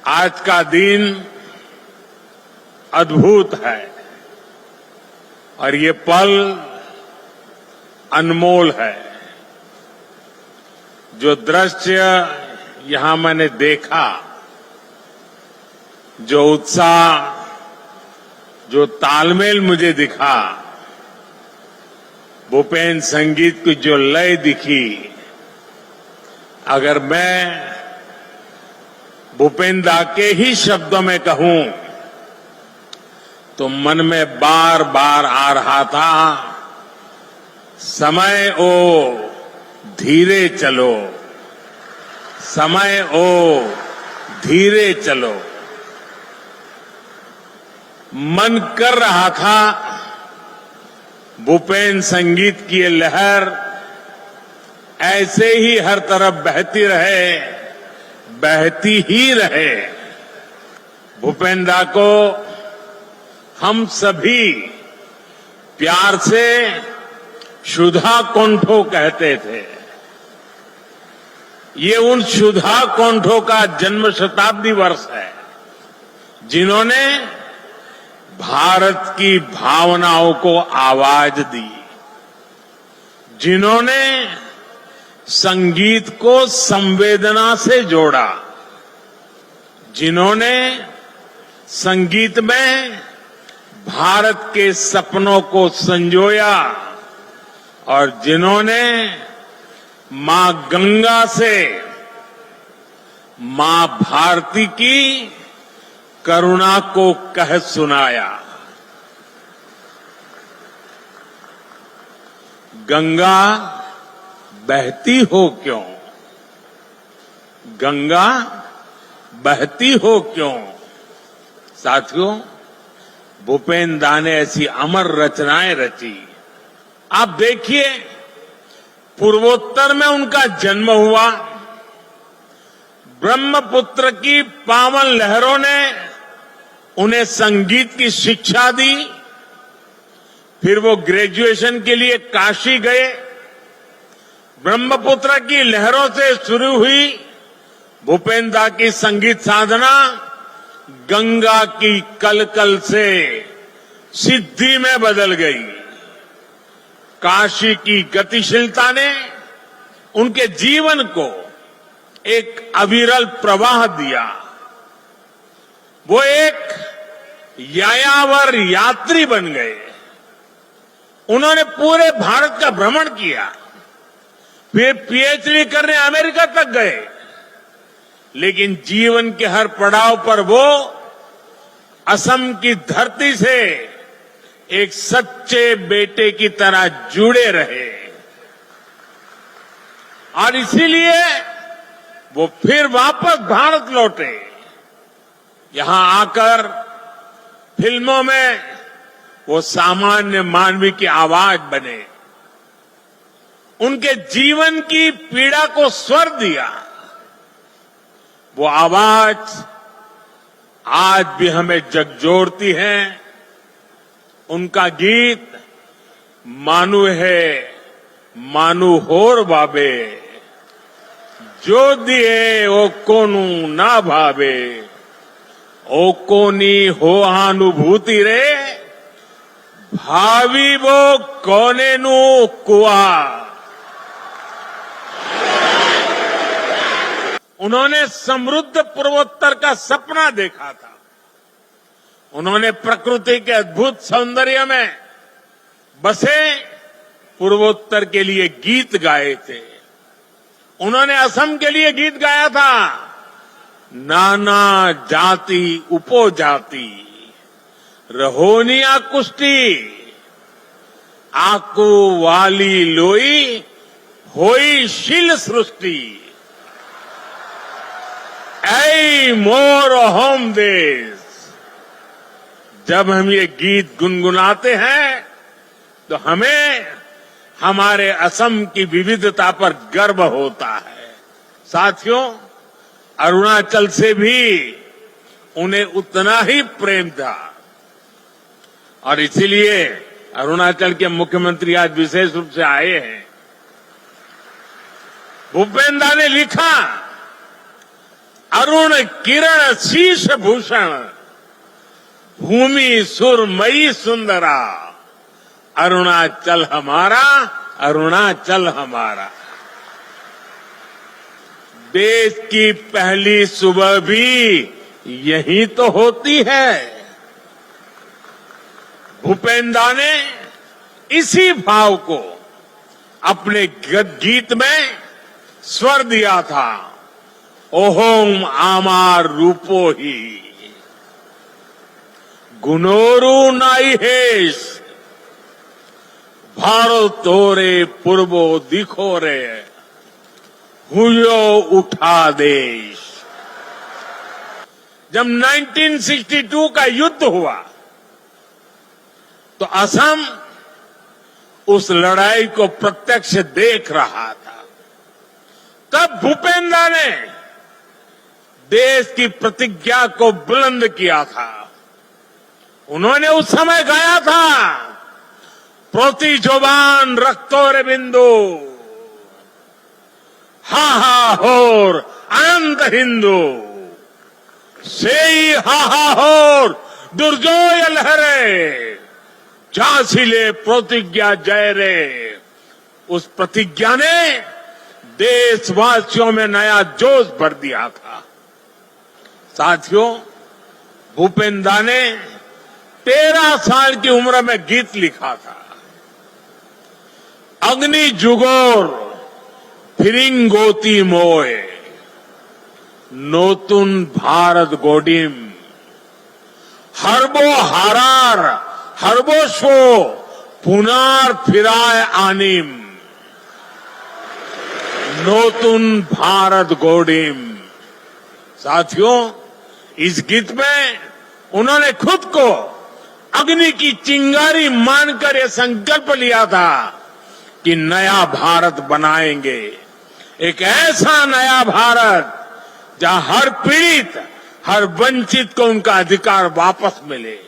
आज का दिन अद्भुत है और ये पल अनमोल है। जो दृश्य यहां मैंने देखा, जो उत्साह, जो तालमेल मुझे दिखा, भूपेन संगीत की जो लय दिखी, अगर मैं भूपेन दा के ही शब्दों में कहूं तो मन में बार बार आ रहा था, समय ओ धीरे चलो, समय ओ धीरे चलो। मन कर रहा था भूपेन संगीत की ये लहर ऐसे ही हर तरफ बहती रहे, बहती ही रहे। भूपेन दा को हम सभी प्यार से सुधा कौंठो कहते थे। ये उन सुधा कौंठो का जन्म शताब्दी वर्ष है जिन्होंने भारत की भावनाओं को आवाज दी, जिन्होंने संगीत को संवेदना से जोड़ा, जिन्होंने संगीत में भारत के सपनों को संजोया और जिन्होंने मां गंगा से मां भारती की करुणा को कह सुनाया। गंगा बहती हो क्यों, गंगा बहती हो क्यों। साथियों, भूपेन दा ने ऐसी अमर रचनाएं रची। आप देखिए, पूर्वोत्तर में उनका जन्म हुआ, ब्रह्मपुत्र की पावन लहरों ने उन्हें संगीत की शिक्षा दी। फिर वो ग्रेजुएशन के लिए काशी गए। ब्रह्मपुत्र की लहरों से शुरू हुई भूपेन दा की संगीत साधना गंगा की कलकल से सिद्धि में बदल गई। काशी की गतिशीलता ने उनके जीवन को एक अविरल प्रवाह दिया। वो एक यायावर यात्री बन गए। उन्होंने पूरे भारत का भ्रमण किया, फिर पीएचडी करने अमेरिका तक गए, लेकिन जीवन के हर पड़ाव पर वो असम की धरती से एक सच्चे बेटे की तरह जुड़े रहे और इसीलिए वो फिर वापस भारत लौटे। यहां आकर फिल्मों में वो सामान्य मानवी की आवाज बने, उनके जीवन की पीड़ा को स्वर दिया। वो आवाज आज भी हमें झकझोरती है। उनका गीत मानु है मानु होर बाबे, जो दिए ओ कोनु ना भावे, ओ कोनी हो अनुभूति रे, भावी वो कोने नु कुआ। उन्होंने समृद्ध पूर्वोत्तर का सपना देखा था। उन्होंने प्रकृति के अद्भुत सौंदर्य में बसे पूर्वोत्तर के लिए गीत गाए थे। उन्होंने असम के लिए गीत गाया था, नाना जाति उपजाति रहोनिया कुष्टी, आकू वाली लोई होई शिल सृष्टि, ऐ मोर होम देश। जब हम ये गीत गुनगुनाते हैं तो हमें हमारे असम की विविधता पर गर्व होता है। साथियों, अरुणाचल से भी उन्हें उतना ही प्रेम था और इसीलिए अरुणाचल के मुख्यमंत्री आज विशेष रूप से आए हैं। भूपेन दा ने लिखा, अरुण किरण शीश भूषण, भूमि सुरमयी सुंदरा, अरुणाचल हमारा, अरुणाचल हमारा। देश की पहली सुबह भी यही तो होती है। भूपेंद्र ने इसी भाव को अपने गीत में स्वर दिया था, ओहोम आमार रूपो ही गुनोरु नाई हेश, भारत तोरे पूर्वो दिखो रे, हुयो उठा देश। जब 1962 का युद्ध हुआ तो असम उस लड़ाई को प्रत्यक्ष देख रहा था। तब भूपेंद्र ने देश की प्रतिज्ञा को बुलंद किया था। उन्होंने उस समय गाया था, प्रति जोबान रक्तो रे बिंदु, हा हा होर अनंत हिंदू, सेई हा हा होर दुर्जोय लहरे, झांसीले प्रतिज्ञा जय रे। उस प्रतिज्ञा ने देशवासियों में नया जोश भर दिया था। साथियों, भूपेंद्र ने 13 साल की उम्र में गीत लिखा था, अग्नि जुगोर फिरिंगोती मोए, नोतुन भारत गोडिम, हरबो हारार हरबोशो पुनार फिराय आनिम, नोतुन भारत गोडिम। साथियों, इस गीत में उन्होंने खुद को अग्नि की चिंगारी मानकर यह संकल्प लिया था कि नया भारत बनाएंगे, एक ऐसा नया भारत जहां हर पीड़ित, हर वंचित को उनका अधिकार वापस मिले।